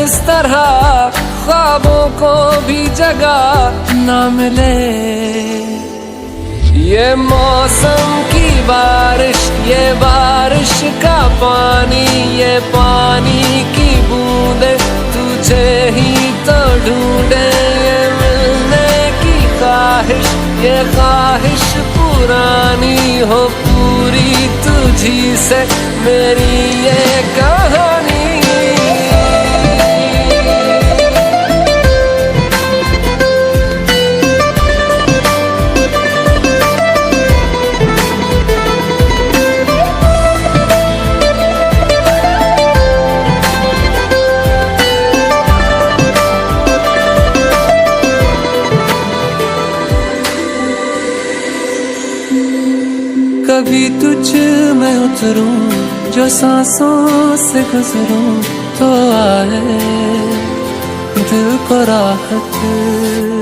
इस तरह ख्वाबों को भी जगह ना मिले। ये मौसम की बारिश, ये बारिश का पानी, ये पानी की बूंदे तुझे ही तो ढूंढे। ये मिलने की ख्वाहिश, ये ख्वाहिश पुरानी हो पूरी तुझी से मेरी ये कहानी। कभी तुझ में उतरूं, जो सांसों से गुजरूं, तो आए दिल को राहत।